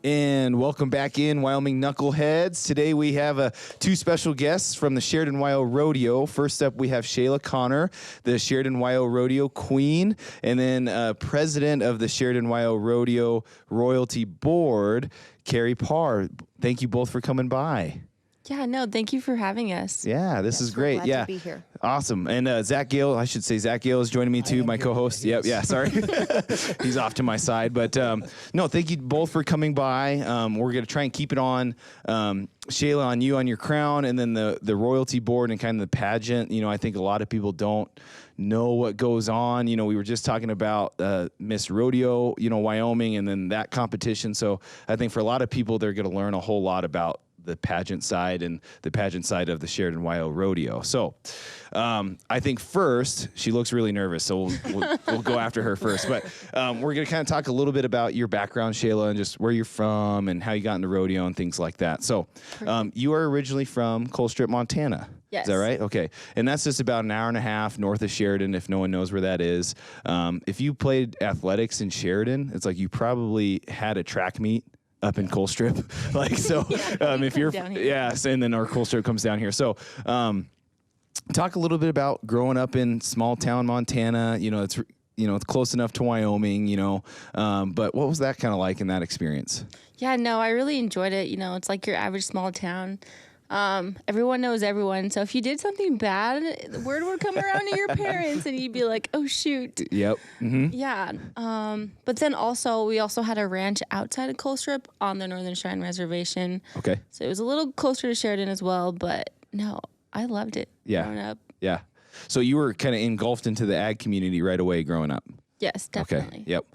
And welcome back in, Wyoming Knuckleheads. Today we have two special guests from the Sheridan Wyoming Rodeo. First up, we have Shayla Connor, the Sheridan Wyoming Rodeo Queen, and then President of the Sheridan Wyoming Rodeo Royalty Board, Kerri Parr. Thank you both for coming by. Yeah, no, thank you for having us. Yeah, this is great. Glad to be here. Awesome. And Zach Gale, I should say Zach Gale is joining me too, my co-host. Yep, yeah, sorry. He's off to my side. But no, thank you both for coming by. We're going to try and keep it on Shayla, on you, on your crown, and then the royalty board and kind of the pageant. You know, I think a lot of people don't know what goes on. You know, we were just talking about Miss Rodeo, you know, Wyoming, and then that competition. So I think for a lot of people, they're going to learn a whole lot about the pageant side and the pageant side of the Sheridan Wyoming Rodeo. So I think first, she looks really nervous, so we'll go after her first. But we're going to kind of talk a little bit about your background, Shayla, and just where you're from and how you got into rodeo and things like that. So you are originally from Colstrip, Montana. Yes. Is that right? Okay. And that's just about an hour and a half north of Sheridan, if no one knows where that is. If you played athletics in Sheridan, it's like you probably had a track meet up in Colstrip, like so. If you're, yes, and then our Colstrip comes down here. So, talk a little bit about growing up in small town Montana. You know, it's close enough to Wyoming. You know, but what was that kind of like in that experience? Yeah, no, I really enjoyed it. You know, it's like your average small town. Everyone knows everyone. So if you did something bad, the word would come around to your parents and you'd be like, oh, shoot. Yep. Mm-hmm. Yeah. But then we also had a ranch outside of Colstrip on the Northern Cheyenne Reservation. Okay. So it was a little closer to Sheridan as well. But no, I loved it growing up. Yeah. So you were kind of engulfed into the ag community right away growing up. Yes, definitely. Okay. Yep.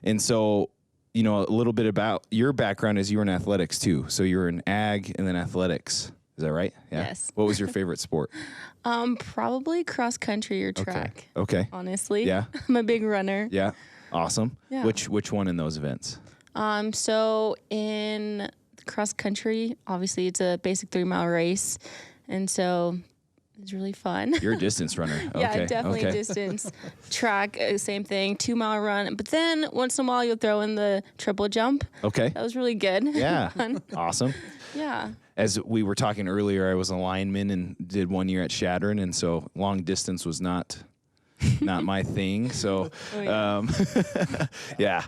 And so, you know, a little bit about your background is you were in athletics too. So you were in ag and then athletics. Is that right? Yeah. Yes. What was your favorite sport? Probably cross country or track. Okay. Honestly. Yeah. I'm a big runner. Yeah. Awesome. Yeah. Which one in those events? So in cross country, obviously it's a basic 3-mile race. And so it's really fun. You're a distance runner. Yeah, Okay. definitely distance. Track, same thing, 2-mile run. But then once in a while you'll throw in the triple jump. Okay. That was really good. Yeah. Awesome. Yeah. As we were talking earlier, I was a lineman and did 1 year at Shadron, and so long distance was not my thing. So, yeah.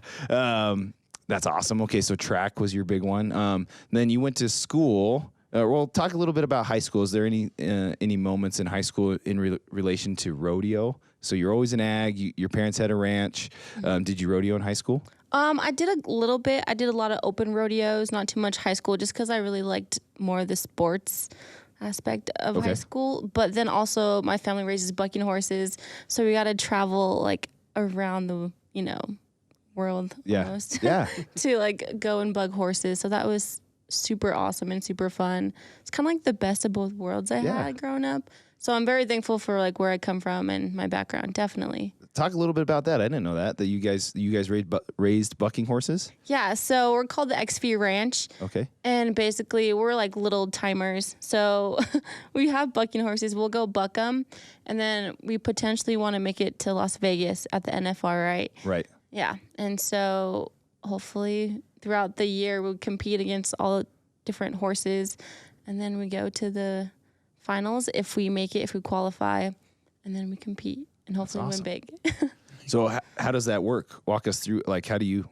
That's awesome. Okay, so track was your big one. Then you went to school. Well, talk a little bit about high school. Is there any moments in high school in relation to rodeo? So you're always in ag. Your parents had a ranch. Did you rodeo in high school? I did a little bit. I did a lot of open rodeos, not too much high school, just because I really liked more of the sports aspect of high school. But then also my family raises bucking horses, so we got to travel like around the world almost to like go and bug horses. So that was super awesome and super fun. It's kind of like the best of both worlds I had growing up. So I'm very thankful for like where I come from and my background. Definitely. Talk a little bit about that. I didn't know that you guys raised bucking horses. Yeah. So we're called the XV Ranch. Okay. And basically we're like little timers. So we have bucking horses. We'll go buck them, and then we potentially want to make it to Las Vegas at the NFR, right? Right. Yeah. And so hopefully throughout the year we'll compete against all different horses, and then we go to the finals if we make it, if we qualify, and then we compete and hopefully win big. So how does that work? Walk us through, like, how do you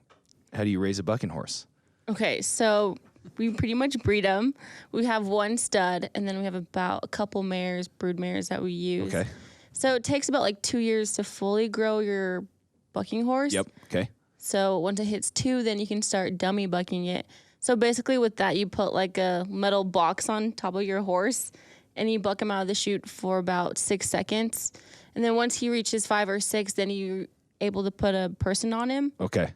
raise a bucking horse? Okay, so we pretty much breed them. We have one stud, and then we have about a couple mares, brood mares that we use. Okay. So it takes about like 2 years to fully grow your bucking horse. Yep. Okay. So once it hits 2, then you can start dummy bucking it. So basically with that, you put like a metal box on top of your horse, and you buck him out of the chute for about 6 seconds. And then once he reaches 5 or 6, then you're able to put a person on him. Okay.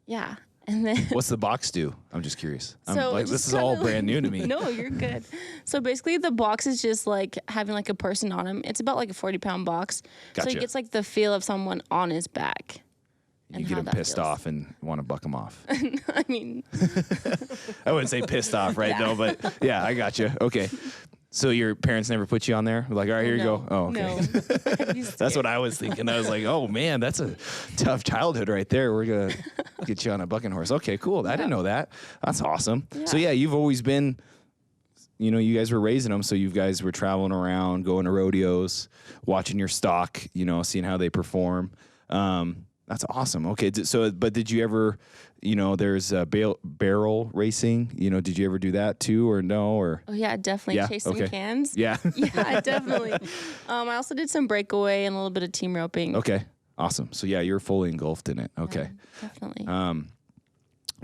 Yeah. And then what's the box do? I'm just curious. This is kinda all brand new to me. No, you're good. So basically the box is just like having like a person on him. It's about like a 40-pound box. Gotcha. So he gets like the feel of someone on his back. You get him pissed off and want to buck him off. I mean, I wouldn't say pissed off, right? No, but yeah, I got you. Okay. So your parents never put you on there? Like, all right, here you go. Oh, okay. No. That's what I was thinking. I was like, oh man, that's a tough childhood right there. We're gonna get you on a bucking horse. Okay, cool. I didn't know that. That's awesome. Yeah. So yeah, you've always been, you guys were raising them, so you guys were traveling around, going to rodeos, watching your stock, seeing how they perform. That's awesome. Okay, so but did you ever, there's barrel racing. Did you ever do that too, or no? Or oh yeah, definitely chase some cans. Yeah, yeah, definitely. I also did some breakaway and a little bit of team roping. Okay, awesome. So yeah, you're fully engulfed in it. Okay, yeah, definitely.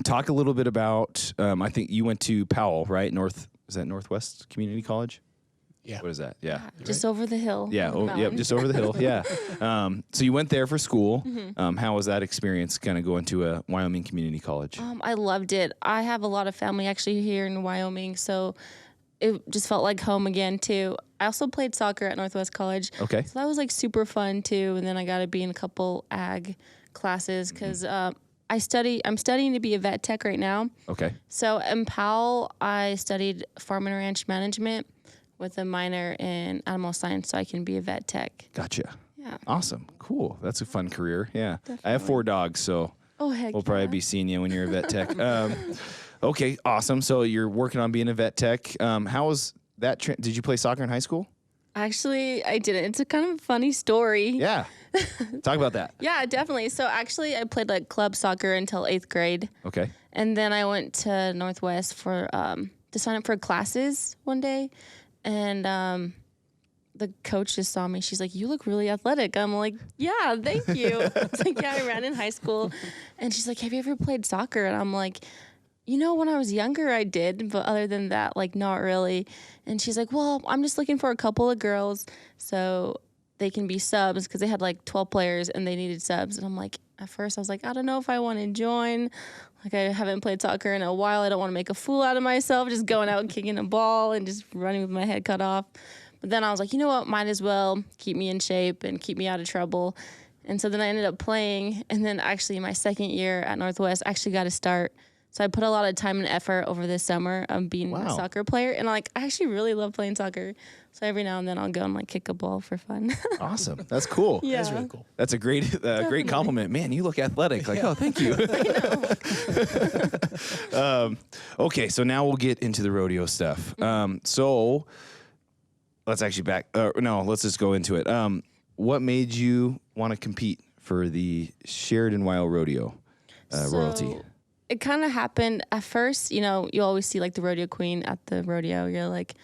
Talk a little bit about. I think you went to Powell, right? Is that Northwest Community College? Yeah. What is that? Yeah. Just over the hill. Yeah. Just over the hill. Yeah. So you went there for school. Mm-hmm. How was that experience kind of going to a Wyoming community college? I loved it. I have a lot of family actually here in Wyoming, so it just felt like home again too. I also played soccer at Northwest College. Okay. So that was like super fun too. And then I got to be in a couple ag classes because I'm studying to be a vet tech right now. Okay. So in Powell, I studied farm and ranch management with a minor in animal science so I can be a vet tech. Gotcha. Yeah. Awesome. Cool. That's a fun career. Yeah. Definitely. I have 4 dogs, so we'll probably be seeing you when you're a vet tech. Okay. Awesome. So you're working on being a vet tech. How was that? Did you play soccer in high school? Actually, I didn't. It's a kind of funny story. Yeah. Talk about that. Yeah, definitely. So actually, I played like club soccer until 8th grade. Okay. And then I went to Northwest for to sign up for classes one day. And the coach just saw me. She's like, "You look really athletic." I'm like, "Yeah, thank you." I was like, "Yeah, I ran in high school." And she's like, "Have you ever played soccer?" And I'm like, when I was younger, I did. But other than that, like, not really. And she's like, "Well, I'm just looking for a couple of girls so they can be subs," because they had like 12 players and they needed subs. And I'm like, at first I was like, I don't know if I want to join. Like, I haven't played soccer in a while. I don't want to make a fool out of myself just going out and kicking a ball and just running with my head cut off. But then I was like, you know what? Might as well keep me in shape and keep me out of trouble. And so then I ended up playing. And then actually my second year at Northwest, I actually got to start. So I put a lot of time and effort over this summer of being a soccer player. And I actually really love playing soccer. So every now and then I'll go and like kick a ball for fun. Awesome. That's cool. Yeah. That's really cool. That's a great compliment. Man, you look athletic. Like, oh, thank you. Okay, so now we'll get into the rodeo stuff. So let's actually let's just go into it. What made you want to compete for the Sheridan Wild Rodeo royalty? It kind of happened at first, you always see like the rodeo queen at the rodeo. You're like,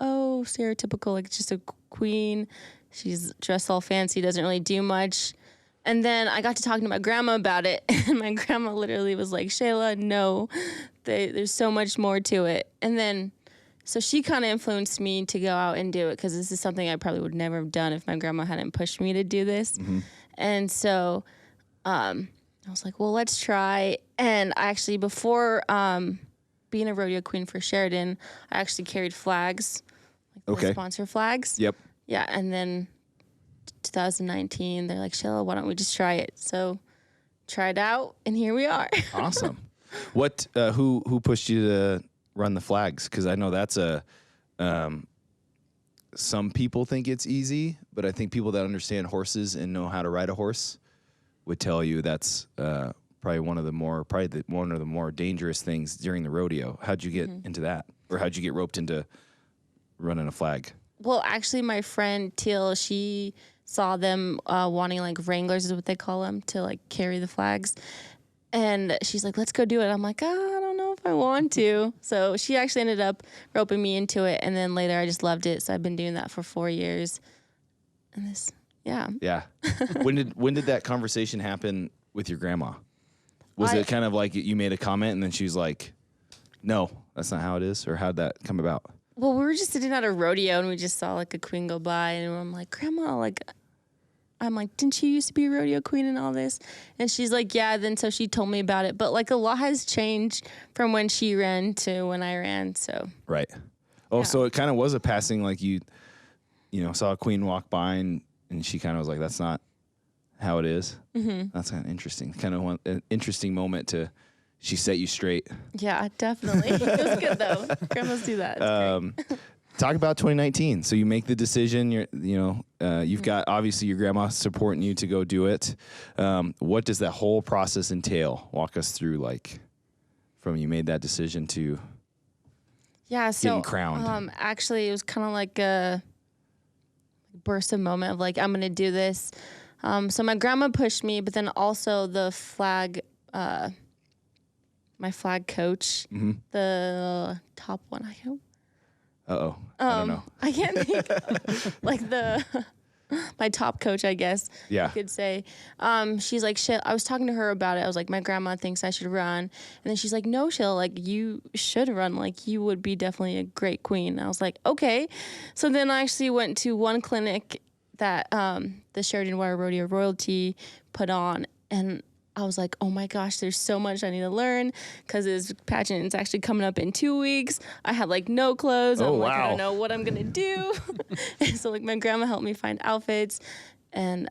oh, stereotypical, like just a queen. She's dressed all fancy, doesn't really do much. And then I got to talking to my grandma about it. And my grandma literally was like, Shayla, no, there's so much more to it. And then, so she kind of influenced me to go out and do it because this is something I probably would never have done if my grandma hadn't pushed me to do this. Mm-hmm. And so I was like, well, let's try. And I actually, before being a rodeo queen for Sheridan, I actually carried flags, like the sponsor flags. Yep. Yeah, and then 2019, they're like, Shayla, why don't we just try it? So tried out, and here we are. Awesome. What? Who pushed you to run the flags? Because I know that's some people think it's easy, but I think people that understand horses and know how to ride a horse would tell you that's probably one of the more dangerous things during the rodeo. How'd you get into that, or how'd you get roped into running a flag? Well, actually, my friend Teal, she saw them wanting like wranglers is what they call them to like carry the flags, and she's like, "Let's go do it." I'm like, I don't know if I want to. So she actually ended up roping me into it, and then later I just loved it. So I've been doing that for 4 years, and this. Yeah. Yeah. When did that conversation happen with your grandma? Was it kind of like you made a comment and then she was like, no, that's not how it is? Or how'd that come about? Well, we were just sitting at a rodeo and we just saw like a queen go by and I'm like, Grandma, I'm like, didn't you used to be a rodeo queen and all this? And she's like, yeah. Then so she told me about it. But like a lot has changed from when she ran to when I ran. So. Right. Oh, yeah. So it kind of was a passing, like you saw a queen walk by and she kind of was like, that's not how it is. Mm-hmm. That's kind of interesting. Kind of an interesting moment she set you straight. Yeah, definitely. It was good though. Grandmas do that. talk about 2019. So you make the decision. You've got obviously your grandma supporting you to go do it. What does that whole process entail? Walk us through, like, from you made that decision to getting crowned. Actually, it was kind of like a burst of moment of like, I'm gonna do this. So my grandma pushed me, but then also the flag. My flag coach, the top one. I don't know. I can't think. Like my top coach, I guess. Yeah. You could say. She's like, shit. I was talking to her about it. I was like, my grandma thinks I should run, and then she's like, no, Shayla, like you should run. Like you would be definitely a great queen. And I was like, okay. So then I actually went to one clinic that the Sheridan Wire Rodeo Royalty put on, and I was like, oh my gosh, there's so much I need to learn because this pageant is actually coming up in 2 weeks. I have like no clothes. I'm like, I don't know what I'm going to do. And so like my grandma helped me find outfits and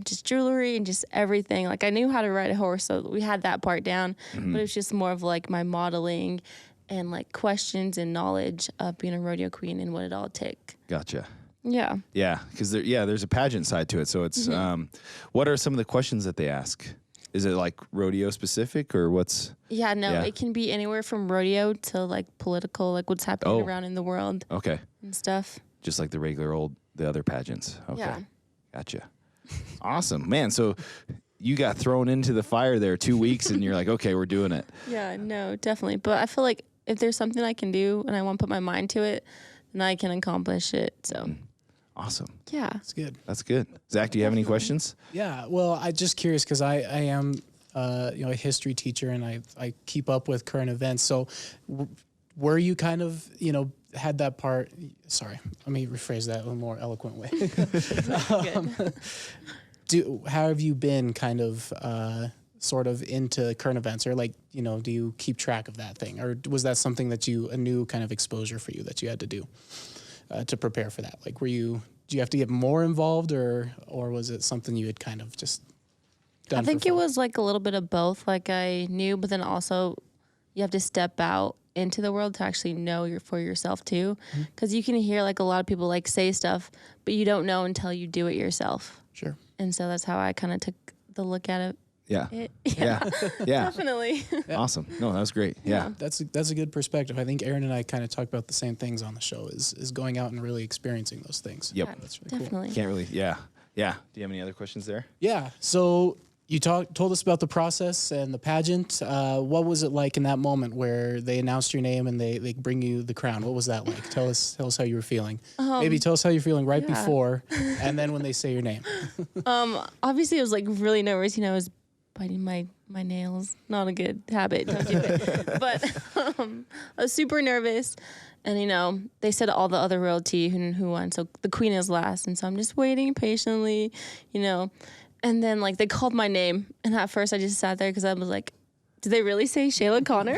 just jewelry and just everything. Like I knew how to ride a horse, so we had that part down. But it was just more of like my modeling and like questions and knowledge of being a rodeo queen and what it all took. Gotcha. Yeah. Yeah, because there's a pageant side to it. So it's what are some of the questions that they ask? Is it like rodeo specific or what's? Yeah, no, it can be anywhere from rodeo to like political, like what's happening around in the world. Okay. And stuff. Just like the other pageants. Okay. Yeah. Gotcha. Awesome, man. So you got thrown into the fire there 2 weeks and you're like, okay, we're doing it. Yeah, no, definitely. But I feel like if there's something I can do and I want to put my mind to it, then I can accomplish it. So. Awesome. Yeah. That's good. That's good. Zach, do you have any questions? Yeah. Well, I'm just curious because I am, a history teacher and I keep up with current events. So were you kind of, had that part, sorry, let me rephrase that in a more eloquent way. How have you been kind of, sort of into current events or like, do you keep track of that thing? Or was that something that a new kind of exposure for you that you had to do? To prepare for that? Like, do you have to get more involved or was it something you had kind of just done? I think it was like a little bit of both. Like I knew, but then also you have to step out into the world to actually know for yourself too. Because you can hear like a lot of people like say stuff, but you don't know until you do it yourself. Sure. And so that's how I kind of took the look at it. Yeah. Yeah. Definitely. Yeah. Awesome. No, that was great. Yeah. That's a good perspective. I think Aaron and I kind of talk about the same things on the show is going out and really experiencing those things. Yep. Yeah, That's really definitely. Can't really. Yeah. Yeah. Do you have any other questions there? Yeah. So you told us about the process and the pageant. What was it like in that moment where they announced your name and they bring you the crown? What was that like? Tell us how you were feeling. Maybe tell us how you're feeling right before and then when they say your name. Obviously I was like really nervous. I was biting my nails. Not a good habit. Don't do it. But I was super nervous. And, they said all the other royalty who won. So the queen is last. And so I'm just waiting patiently, And then, like, they called my name. And at first I just sat there because I was like, did they really say Shayla Connor?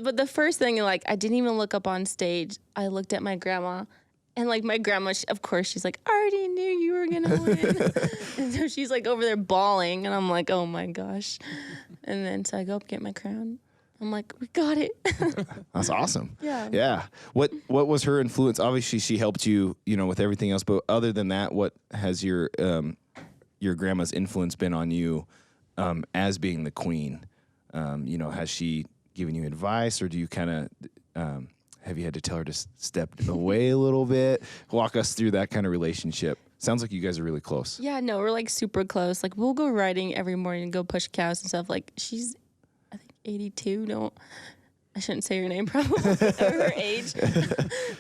But the first thing, like, I didn't even look up on stage. I looked at my grandma. And, like, my grandma, of course, she's like, I already knew you were going to win. And so she's, like, over there bawling. And I'm like, oh, my gosh. And then so I go up, get my crown. I'm like, we got it. That's awesome. Yeah. Yeah. What was her influence? Obviously, she helped you, with everything else. But other than that, what has your grandma's influence been on you as being the queen? Has she given you advice, or do you kind of have you had to tell her to step away a little bit? Walk us through that kind of relationship. Sounds like you guys are really close. Yeah, no, we're like super close. Like we'll go riding every morning and go push cows and stuff. Like she's, I think 82. I shouldn't say her name probably or her age,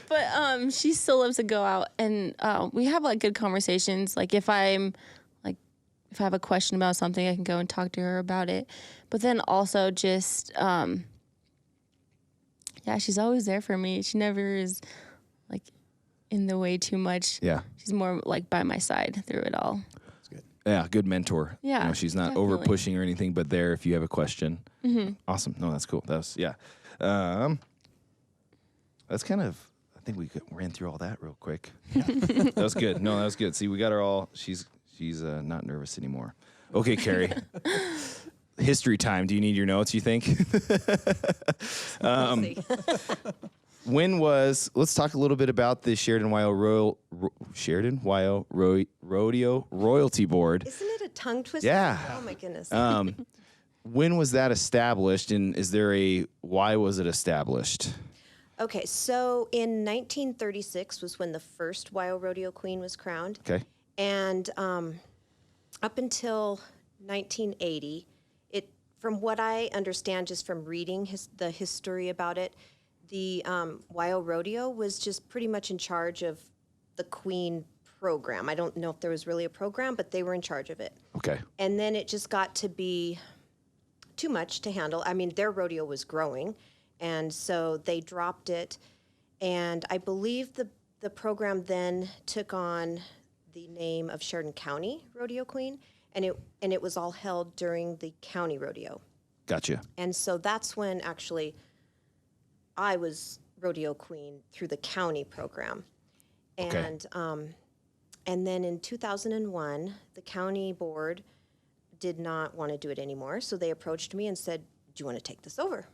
but she still loves to go out and we have like good conversations. Like if I have a question about something, I can go and talk to her about it. But then also just, she's always there for me. She never is like in the way too much. Yeah. She's more like by my side through it all. That's good. Yeah, good mentor. Yeah, she's not definitely. over pushing or anything, but there if you have a question. Mm-hmm. Awesome. No, that's cool. That's that's kind of. I think we ran through all that real quick. Yeah. That was good. No, that was good. See, we got her all. She's not nervous anymore. Okay, Kerri. History time. Do you need your notes, you think? let's talk a little bit about the Sheridan Wyoming Rodeo Royalty Board. Isn't it a tongue twister? Yeah. Oh my goodness. When was that established, and why was it established? Okay, so in 1936 was when the first Wyoming Rodeo Queen was crowned. Okay. And up until 1980, from what I understand just from reading the history about it, the Wyoming Rodeo was just pretty much in charge of the Queen program. I don't know if there was really a program, but they were in charge of it. Okay. And then it just got to be too much to handle. I mean, their rodeo was growing, and so they dropped it. And I believe the program then took on the name of Sheridan County Rodeo Queen, and it was all held during the county rodeo. Gotcha. And so that's when actually I was rodeo queen through the county program. And and then in 2001, the county board did not want to do it anymore, so they approached me and said, "Do you want to take this over?"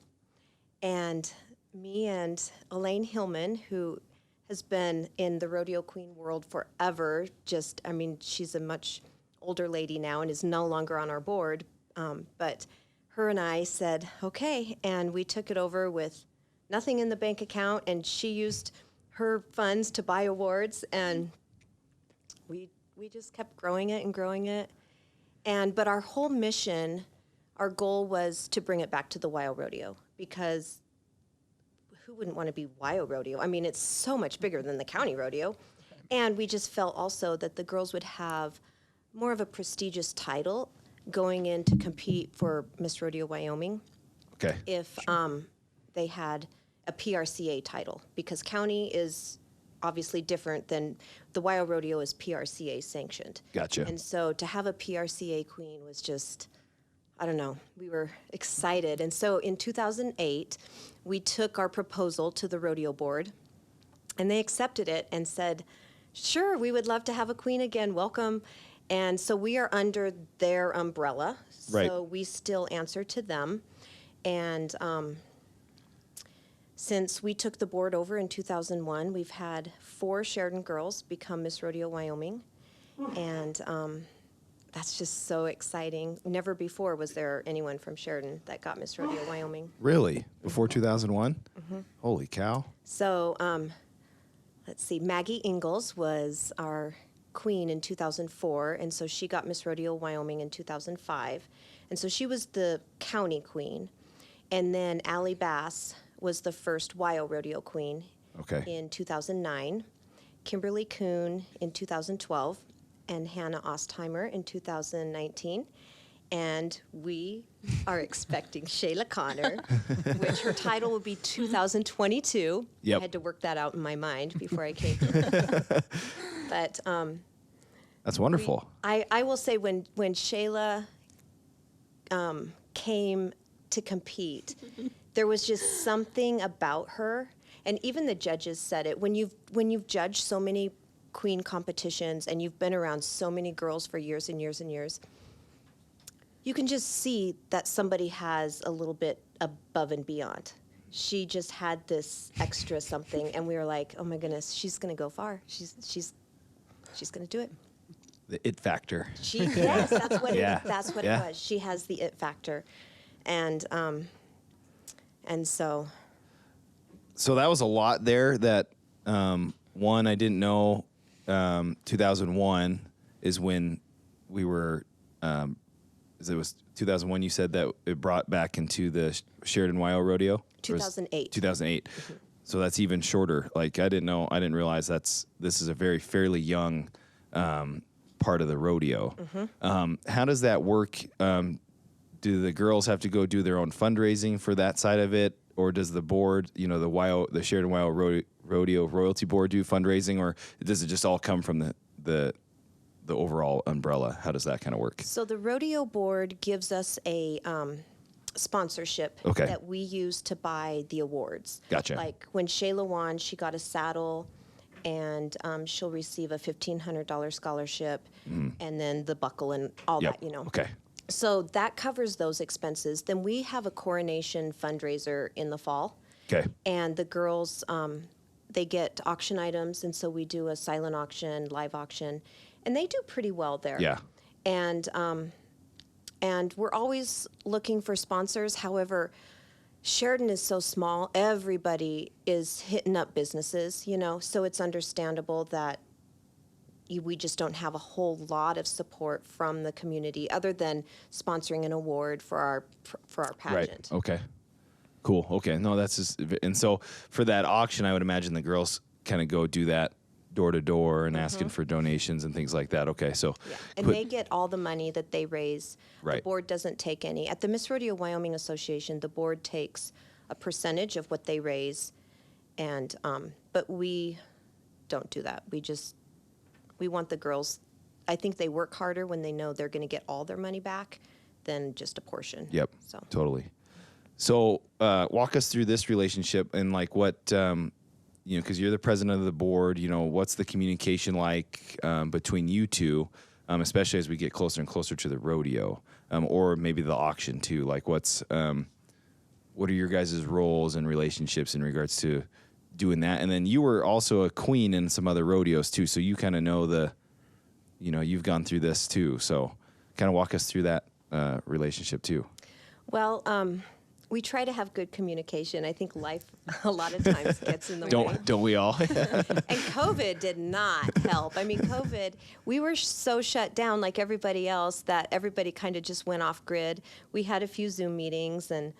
And me and Elaine Hillman, who has been in the rodeo queen world forever, she's a much older lady now and is no longer on our board, but her and I said, okay, and we took it over with nothing in the bank account, and she used her funds to buy awards, and we just kept growing it and growing it. But our whole mission, our goal was to bring it back to the Wyoming Rodeo, because who wouldn't want to be Wyoming Rodeo? I mean, it's so much bigger than the county rodeo. And we just felt also that the girls would have more of a prestigious title going in to compete for Miss Rodeo Wyoming. Okay. If they had a PRCA title, because county is obviously different than the Wyoming Rodeo is PRCA sanctioned. Gotcha. And so to have a PRCA queen was just, I don't know, we were excited. And so in 2008, we took our proposal to the rodeo board, and they accepted it and said, sure, we would love to have a queen again, welcome. And so we are under their umbrella, Right. so we still answer to them. And since we took the board over in 2001, we've had 4 Sheridan girls become Miss Rodeo Wyoming. And that's just so exciting. Never before was there anyone from Sheridan that got Miss Rodeo Wyoming. Really? Before 2001? Mm-hmm. Holy cow. So let's see, Maggie Ingalls was our queen in 2004, and so she got Miss Rodeo Wyoming in 2005. And so she was the county queen. And then Allie Bass was the first Wyoming Rodeo queen in 2009, Kimberly Kuhn in 2012, and Hannah Ostheimer in 2019. And we are expecting Shayla Connor, which her title will be 2022. Yep. I had to work that out in my mind before I came here. But that's wonderful. I will say when Shayla came to compete, there was just something about her, and even the judges said it. When you've judged so many queen competitions and you've been around so many girls for years and years and years, you can just see that somebody has a little bit above and beyond. She just had this extra something, and we were like, oh my goodness, she's going to go far. She's going to do it. The it factor. Yes, that's what Yeah. it was. She has the it factor, and so. So that was a lot there. That one I didn't know. 2001 is when we were. It was 2001. You said that it brought back into the Sheridan Wyoming Rodeo. 2008. 2008. Mm-hmm. So that's even shorter. Like I didn't realize this is a fairly young part of the rodeo. Mm-hmm. How does that work? Do the girls have to go do their own fundraising for that side of it, or does the board, the Sheridan Wyoming Rodeo Royalty Board do fundraising, or does it just all come from the overall umbrella? How does that kind of work? So the rodeo board gives us a sponsorship that we use to buy the awards. Gotcha. Like when Shayla won, she got a saddle, and she'll receive a $1,500 scholarship, and then the buckle and all that, Okay. So that covers those expenses. Then we have a Coronation Fundraiser in the fall, Okay. And the girls, they get auction items, and so we do a silent auction, live auction, and they do pretty well there. Yeah. And we're always looking for sponsors. However, Sheridan is so small, everybody is hitting up businesses, you know, so it's understandable that we just don't have a whole lot of support from the community other than sponsoring an award for our pageant. Right. Okay. Cool. Okay. No, that's just, and so for that auction, I would imagine the girls kind of go do that door to door and asking for donations and things like that. Okay. So, Yeah. And they get all the money that they raise. Right. The board doesn't take any. At the Miss Rodeo Wyoming Association, the board takes a percentage of what they raise, and but we don't do that. We want the girls. I think they work harder when they know they're going to get all their money back than just a portion. Yep. So Totally. So walk us through this relationship and like what, you know, because you're the president of the board, you know, what's the communication like between you two, especially as we get closer and closer to the rodeo or maybe the auction too? Like what are your guys' roles and relationships in regards to doing that? And then you were also a queen in some other rodeos too. So you kind of know you've gone through this too. So kind of walk us through that relationship too. well, we try to have good communication. I think life a lot of times gets in the way. Don't we all? And COVID did not help. I mean, COVID, we were so shut down like everybody else that everybody kind of just went off grid. We had a few Zoom meetings, and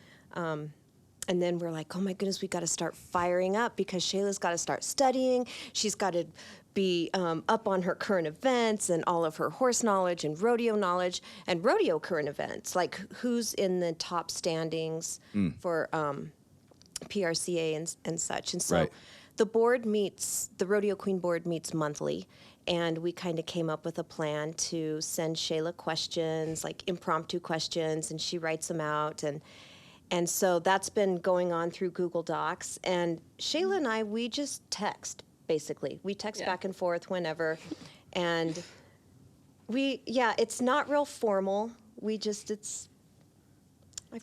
then we're like, oh my goodness, we got to start firing up because Shayla's got to start studying. She's got to be up on her current events and all of her horse knowledge and rodeo current events, like who's in the top standings for PRCA and such. And so Right. the Rodeo Queen board meets monthly, and we kind of came up with a plan to send Shayla questions, like impromptu questions, and she writes them out. And so that's been going on through Google Docs. And Shayla and I, we just text, basically. We text back and forth whenever. And it's not real formal. I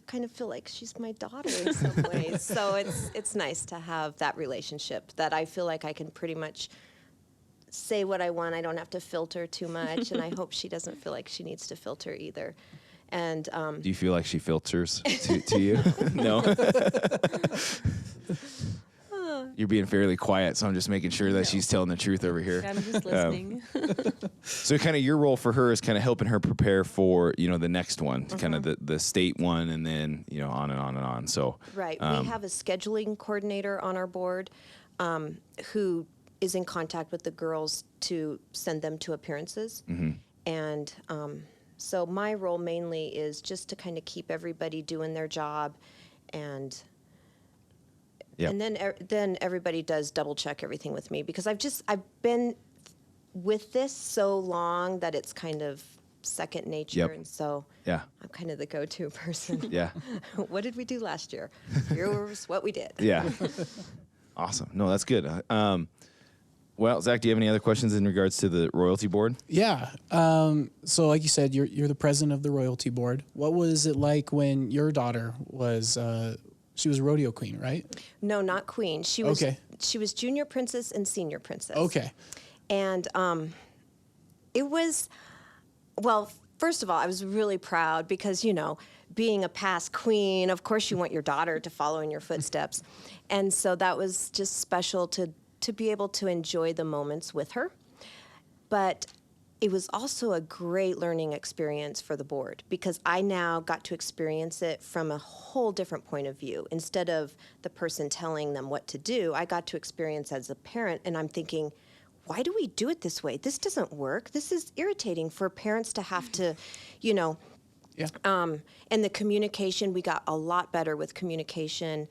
kind of feel like she's my daughter in some ways. So it's nice to have that relationship that I feel like I can pretty much say what I want. I don't have to filter too much. And I hope she doesn't feel like she needs to filter either. And Do you feel like she filters to you? No. You're being fairly quiet, so I'm just making sure that she's telling the truth over here. I'm just listening. So kind of your role for her is kind of helping her prepare for, you know, the next one, kind of the state one, and then, you know, on and on and on. So right. We have a scheduling coordinator on our board who is in contact with the girls to send them to appearances. And so my role mainly is just to kind of keep everybody doing their job, and then everybody does double check everything with me, because I've been with this so long that it's kind of second nature, and so I'm kind of the go-to person. Yeah. What did we do last year? Here's what we did. Yeah. Awesome. No, that's good. Well, Zach, do you have any other questions in regards to the royalty board? Yeah. So like you said, you're the president of the royalty board. What was it like when your daughter was she was a rodeo queen, right? No, not queen. She was junior princess and senior princess. Okay. And it was, well, first of all, I was really proud because, you know, being a past queen, of course you want your daughter to follow in your footsteps. And so that was just special to be able to enjoy the moments with her. But it was also a great learning experience for the board, because I now got to experience it from a whole different point of view. Instead of the person telling them what to do, I got to experience as a parent, and I'm thinking, why do we do it this way? This doesn't work. This is irritating for parents to have to, you know. Yeah. And the communication, we got a lot better with communication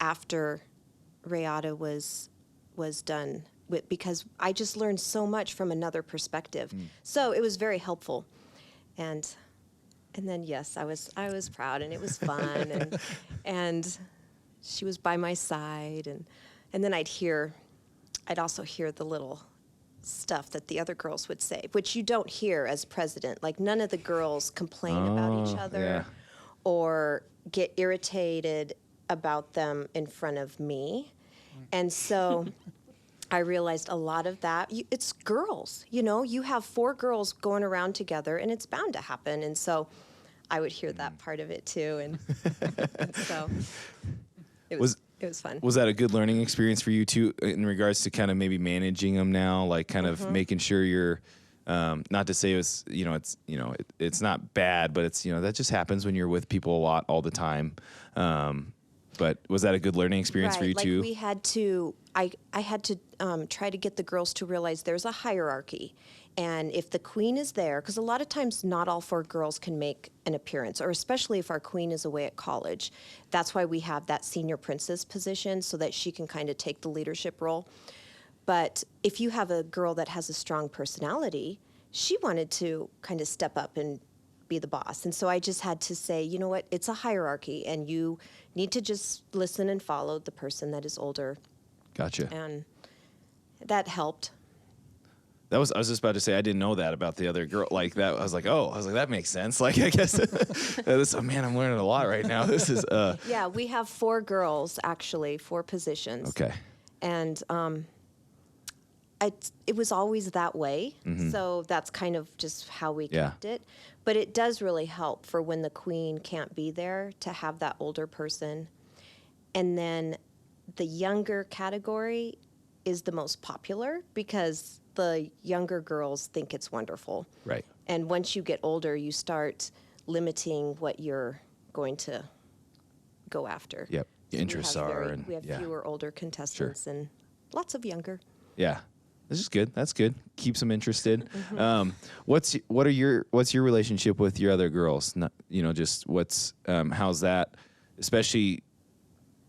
after Rayada was done, because I just learned so much from another perspective. So it was very helpful. And then yes, I was proud, and it was fun, and she was by my side, and then I'd also hear the little stuff that the other girls would say, which you don't hear as president. Like, none of the girls complain about each other or get irritated about them in front of me. And so I realized a lot of that, it's girls, you have 4 girls going around together and it's bound to happen. And so I would hear that part of it too. And so it was fun. Was that a good learning experience for you too, in regards to kind of maybe managing them now, like kind of making sure you're, not to say it was, it's not bad, but it's, that just happens when you're with people a lot all the time. But was that a good learning experience for you too? We had to, I had to try to get the girls to realize there's a hierarchy. And if the queen is there, because a lot of times not all 4 girls can make an appearance, or especially if our queen is away at college. That's why we have that senior princess position, so that she can kind of take the leadership role. But if you have a girl that has a strong personality, she wanted to kind of step up and be the boss. And so I just had to say, you know what, it's a hierarchy, and you need to just listen and follow the person that is older. Gotcha. And that helped. I was just about to say, I didn't know that about the other girl. Like that, I was like, that makes sense. Like, I guess, man, I'm learning a lot right now. This is, Yeah, we have 4 girls, actually, 4 positions. Okay. And it was always that way. So that's kind of just how we kept it. But it does really help for when the queen can't be there to have that older person. And then the younger category is the most popular because the younger girls think it's wonderful. Right. And once you get older, you start limiting what you're going to go after. Yep. So Interests are. we have fewer older contestants and lots of younger. Yeah. This is good. That's good. Keeps them interested. What's your relationship with your other girls? Just how's that? Especially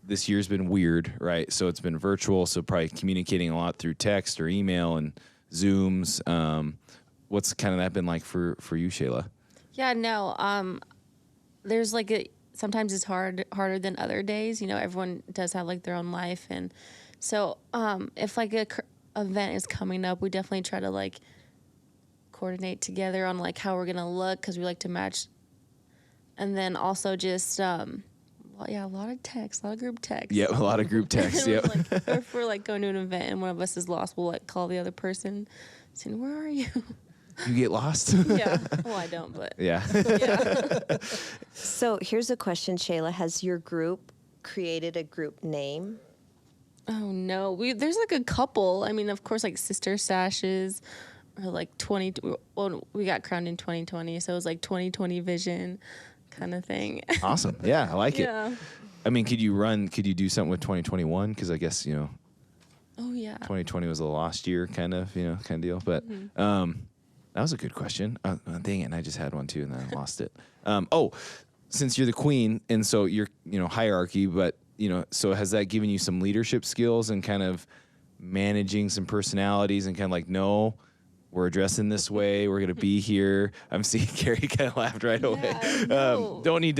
this year's been weird, right? So it's been virtual. So probably communicating a lot through text or email and Zooms. What's kind of that been like for you, Shayla? Yeah, no. There's sometimes it's harder than other days. Everyone does have their own life, and so if a event is coming up, we definitely try to coordinate together on how we're gonna look, because we like to match. And then also just a lot of text, a lot of group text. Yeah, a lot of group text. Yeah. If we're going to an event and one of us is lost, we'll call the other person, saying, "Where are you?" You get lost? Yeah. Well, I don't, but yeah. Yeah. So here's a question, Shayla. Has your group created a group name? Oh no, there's a couple. I mean, of course, Sister Sashes, or 20. Well, we got crowned in 2020, so it was 2020 vision, kind of thing. Awesome. Yeah, I like it. Yeah. I mean, could you do something with 2021? Because I guess Oh yeah. 2020 was a lost year, kind of deal. But that was a good question. Dang it, and I just had one too, and then I lost it. Since you're the queen, and so you're hierarchy, but so has that given you some leadership skills and kind of managing some personalities and kind of no, we're addressing this way, we're going to be here. I'm seeing Kerri kind of laughed right away. No. Don't need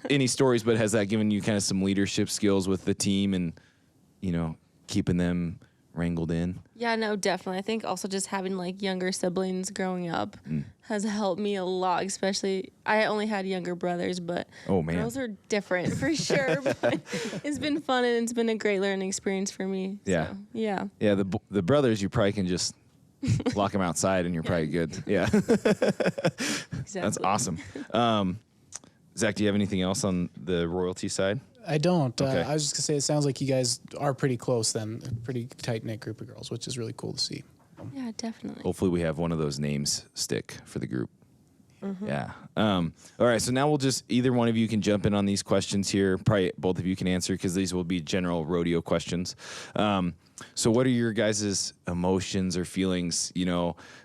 any stories, but has that given you kind of some leadership skills with the team and, keeping them wrangled in? Yeah, no, definitely. I think also just having younger siblings growing up has helped me a lot, especially I only had younger brothers, but girls are different for sure. But it's been fun, and it's been a great learning experience for me. Yeah. So, yeah. Yeah, the brothers, you probably can just lock them outside and you're probably good. Yeah. Exactly. That's awesome. Zach, do you have anything else on the royalty side? I don't. Okay. I was just going to say, it sounds like you guys are pretty close then, a pretty tight-knit group of girls, which is really cool to see. Yeah, definitely. Hopefully we have one of those names stick for the group. Yeah. All right, so now we'll just, either one of you can jump in on these questions here. Probably both of you can answer, because these will be general rodeo questions. So what are your guys' emotions or feelings?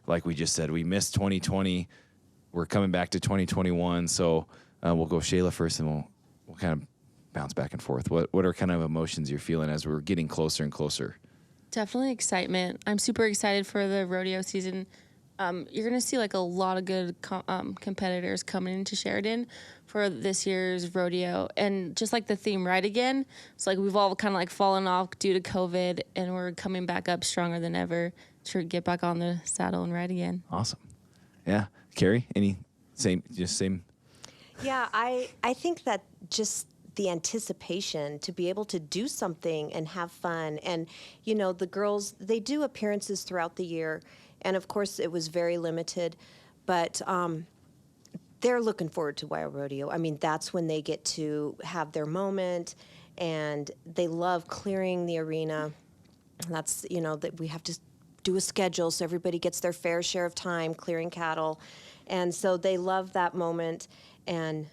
Like we just said, we missed 2020. We're coming back to 2021. So we'll go Shayla first, and we'll kind of bounce back and forth. What are kind of emotions you're feeling as we're getting closer and closer? Definitely excitement. I'm super excited for the rodeo season. You're going to see a lot of good competitors coming into Sheridan for this year's rodeo. And just the theme, Ride Again, it's we've all kind of fallen off due to COVID, and we're coming back up stronger than ever to get back on the saddle and ride again. Awesome. Yeah. Kerri, same? Yeah, I think that just the anticipation to be able to do something and have fun. And, you know, the girls, they do appearances throughout the year. And of course, it was very limited, but they're looking forward to Wild Rodeo. I mean, that's when they get to have their moment, and they love clearing the arena. That's, you know, that we have to do a schedule so everybody gets their fair share of time clearing cattle. And so they love that moment, and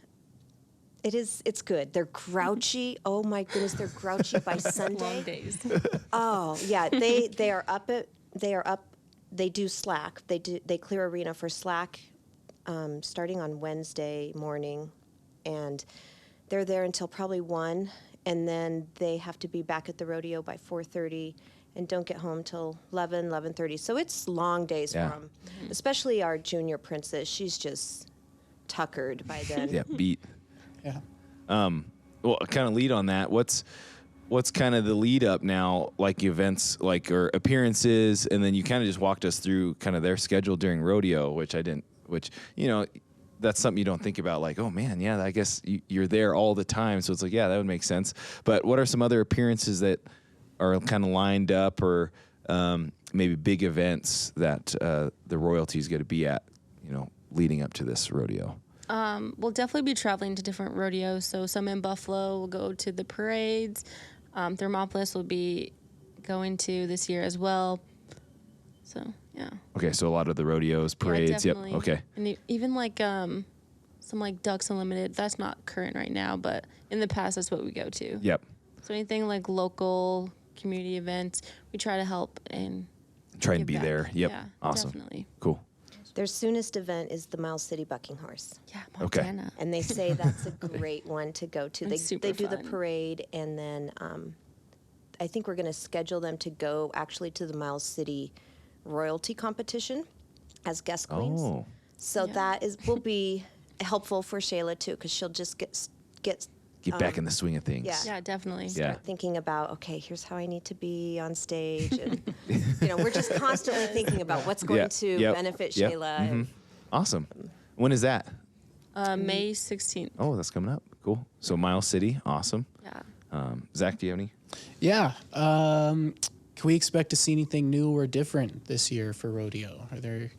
it's good. They're grouchy. Oh my goodness, they're grouchy by Sunday. Long days. Oh yeah, they are up. They do slack. They clear arena for slack, starting on Wednesday morning, and they're there until probably 1, and then they have to be back at the rodeo by 4:30. And don't get home till 11:30. So it's long days for them, especially our junior princess. She's just tuckered by then. Yeah, beat. Yeah. Well, kind of lead on that. What's kind of the lead up now, like events, like or appearances, and then you kind of just walked us through kind of their schedule during rodeo, which you know, that's something you don't think about. Like, oh man, yeah, I guess you're there all the time, so it's like, yeah, that would make sense. But what are some other appearances that are kind of lined up, or maybe big events that the royalty's going to be at, you know, leading up to this rodeo? We'll definitely be traveling to different rodeos. So some in Buffalo will go to the parades. Thermopolis will be going to this year as well. So, yeah. Okay, so a lot of the rodeos, parades. Yeah, Yep. definitely. Okay. And even like some like Ducks Unlimited. That's not current right now, but in the past, that's what we go to. Yep. So anything like local community events, we try to help and Try and give be back. there. Yep. Yeah, Awesome. definitely. Cool. Their soonest event is the Miles City Bucking Horse, Yeah, Okay. Montana. and they say that's a great one to go to. It's super They do the fun. parade, and then I think we're going to schedule them to go actually to the Miles City royalty competition as guest queens. Oh. So Yeah. will be helpful for Shayla too, because she'll just get Get back in the swing of things. yeah. Yeah, definitely. Yeah. thinking about, okay, here's how I need to be on stage, and you know, we're just constantly thinking about what's going Yeah. to Yep. benefit Yep. Shayla. Mhm. Awesome. When is that? May 16th. Oh, that's coming up. Cool. So Miles City. Awesome. Yeah. Zach, do you have any? Yeah. Can we expect to see anything new or different this year for rodeo? Are there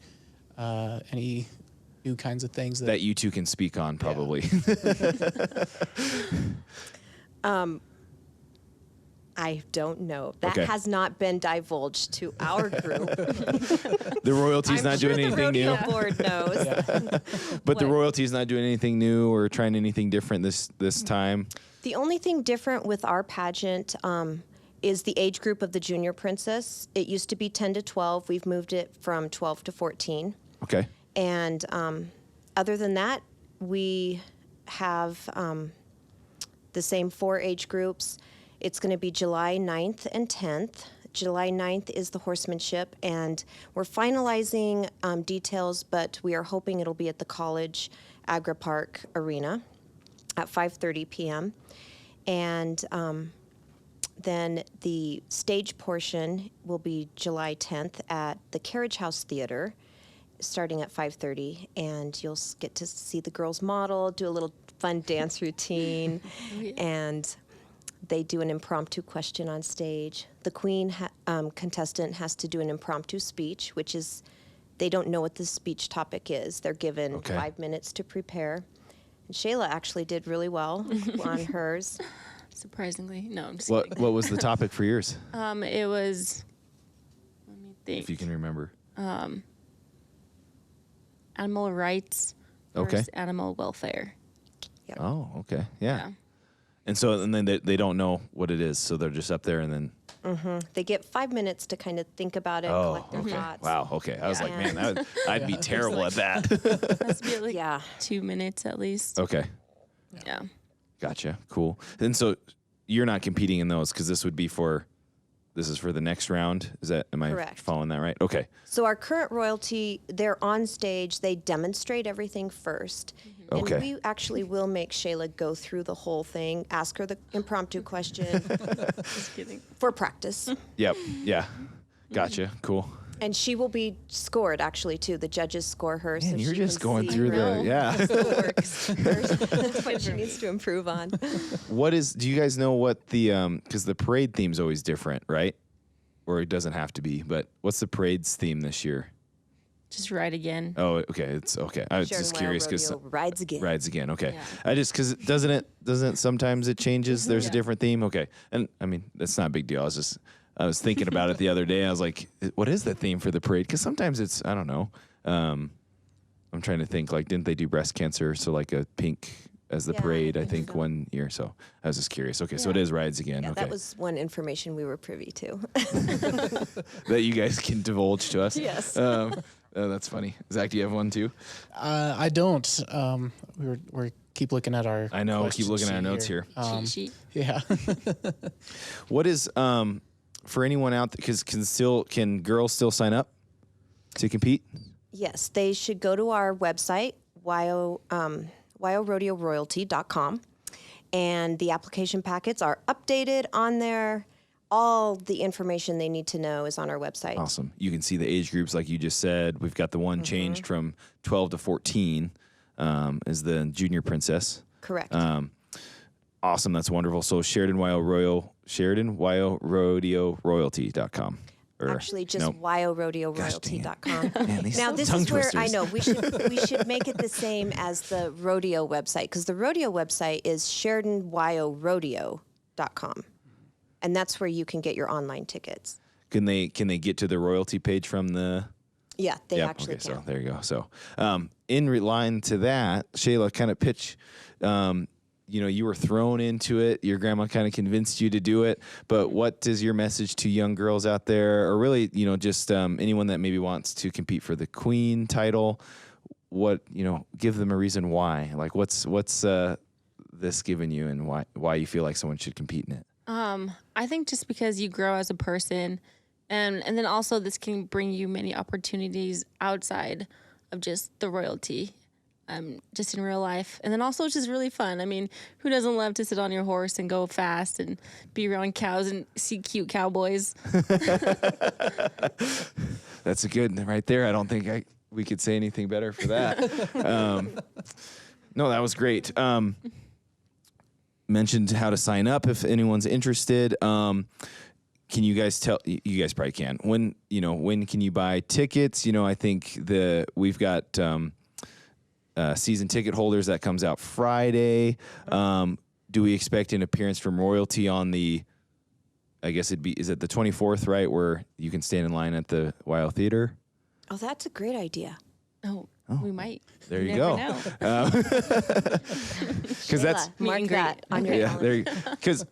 any new kinds of things That you two can speak on, probably. I don't know. That Okay. has not been divulged to our group. The royalty's I'm not sure doing the anything new. rodeo board knows. But the What? royalty's not doing anything new or trying anything different this time. The only thing different with our pageant is the age group of the junior princess. It used to be 10 to 12. We've moved it from 12 to 14. Okay. And other than that, we have the same 4 age groups. It's going to be July 9th and 10th. July 9th is the horsemanship, and we're finalizing details, but we are hoping it'll be at the College Agri Park Arena at 5:30 p.m. And then the stage portion will be July 10th at the Carriage House Theater, starting at 5:30, and you'll get to see the girls model, do a little fun dance routine, and they do an impromptu question on stage. The queen contestant has to do an impromptu speech, which is, they don't know what the speech topic is. They're given Okay. 5 minutes to prepare. And Shayla actually did really well on hers. Surprisingly. No, I'm just What kidding. was the topic for yours, It was, let me think. if you can remember? Animal rights Okay. versus animal welfare. Oh, okay. Yeah. Yeah. And then they don't know what it is, so they're just up there and then. They get 5 minutes to kind of think about it, collect their okay. thoughts. Wow. Okay. I was like, Yeah. man, I'd be terrible at that. Has to be like Yeah. 2 minutes at least. Okay. Yeah. Gotcha. Cool. And so you're not competing in those because this is for the next round. Am I Correct. following that right? Okay. So our current royalty, they're on stage, they demonstrate everything first. Okay. And we actually will make Shayla go through the whole thing, ask her the impromptu question Just kidding. for practice. Yep. Yeah. Gotcha. Cool. And she will be scored, actually, too. The judges score her. Man, so you're she just can going see through her the, what she needs to improve on. do you guys know what because the parade theme's always different, right? Or it doesn't have to be, but what's the parade's theme this year? Just ride again. Oh, okay. It's okay. I was Sheridan just Wild curious because Rodeo rides again. rides again. Okay. Yeah. I just because doesn't sometimes it changes. There's a Yeah. different theme. Okay. And I mean that's not a big deal. I was thinking about it the other day. I was like, what is the theme for the parade? Because sometimes it's I don't know. I'm trying to think. Like, didn't they do breast cancer? So like a pink as the Yeah, parade. I I think think so. 1 year. So I was just curious. Okay. So it Yeah. is rides again. Yeah, Okay. that was one information we were privy to. That you guys can divulge to us. Yes. Oh, that's funny. Zach, do you have one too? I don't. We're keep looking at our. I know. Keep question looking at our sheet notes here. Cheat sheet. Yeah. What is for anyone out there? Because can girls still sign up to compete? Yes, they should go to our website, wyorodeo.royalty.com, and the application packets are updated on there. All the information they need to know is on our website. Awesome. You can see the age groups like you just said. We've got the one changed from 12 to 14 is the junior princess. Correct. Awesome. That's wonderful. So SheridanWyoRodeo.com. Actually, just nope. wyorodeo.royalty.com. Man, these Now, this tongue is where I twisters. know we should make it the same as the rodeo website, because the rodeo website is SheridanWyoRodeo.com, and that's where you can get your online tickets. Can they get to the royalty page from the? Yeah, they Yep, actually okay, can. So there you go. So in line to that, Shayla, kind of pitch. You were thrown into it. Your grandma kind of convinced you to do it. But what is your message to young girls out there, or really, just anyone that maybe wants to compete for the queen title? What give them a reason why. Like, what's this giving you, and why you feel like someone should compete in it? I think just because you grow as a person, and then also this can bring you many opportunities outside of just the royalty. Just in real life. And then also it's just really fun. I mean, who doesn't love to sit on your horse and go fast and be around cows and see cute cowboys? That's a good right there. I don't think we could say anything better for that. No, that was great. Mentioned how to sign up if anyone's interested. Can you guys tell? You guys probably can. When can you buy tickets? I think we've got season ticket holders that comes out Friday. Do we expect an appearance from royalty on the? I guess is it the 24th, right? Where you can stand in line at the Wild Theater. Oh, that's a great idea. Oh, we might. There you never go. know. Because that's Shayla, mark and that on your yeah. calendar. There, because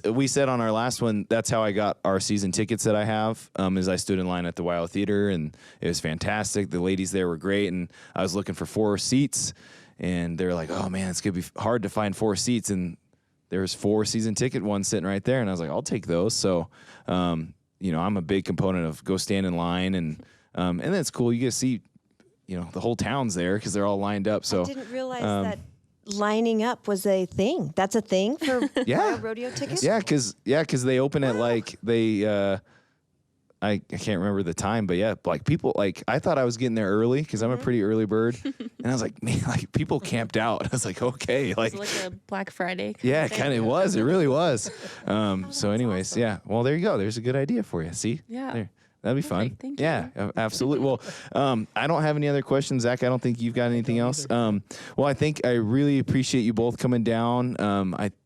we said on our last one, that's how I got our season tickets that I have. Is I stood in line at the Wild Theater, and it was fantastic. The ladies there were great, and I was looking for 4 seats, and they were like, "Oh man, it's gonna be hard to find 4 seats," and there was 4 season ticket ones sitting right there, and I was like, "I'll take those." So, I'm a big component of go stand in line, and then it's cool. You get to see, the whole town's there because they're all lined up. So I didn't realize that lining up was a thing. That's a thing for Wild rodeo tickets? Yeah, because they open at I can't remember the time, but yeah, like people, like I thought I was getting there early because I'm a pretty early bird, and I was like, man, like people camped out. I was like, okay, like It's like a Black Friday. yeah, of thing. kind of was. It really was. So, anyways, yeah. Well, there you go. There's a good idea for you. See, Yeah. There. That'd be fun. Perfect. Thank Yeah, absolutely. Well, I don't have any other questions, Zach. I don't think you've got anything else. Well, I really appreciate you both coming down.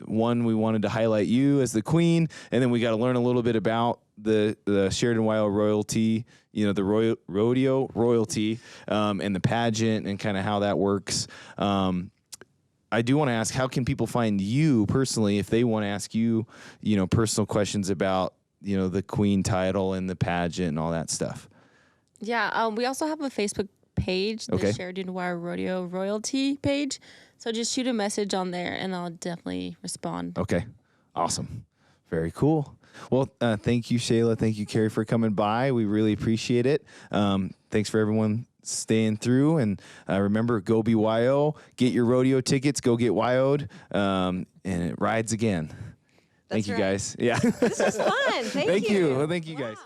We wanted to highlight you as the queen, and then we got to learn a little bit about the Sheridan Wild royalty, the rodeo royalty, and the pageant, and kind of how that works. I do want to ask, how can people find you personally if they want to ask you, personal questions about the queen title and the pageant and all that stuff? Yeah, we also have a Facebook page, the Okay. Sheridan Wild Rodeo Royalty page. So just shoot a message on there, and I'll definitely respond. Okay. Awesome. Very cool. Well, thank you, Shayla. Thank you, Kerri, for coming by. We really appreciate it. Thanks for everyone staying through. And remember, go Be Wyo. Get your rodeo tickets. Go get Wyo'd. And it rides again. Thank you, right. guys. Yeah. This was fun. Thank you. Well, thank you, guys. Wow.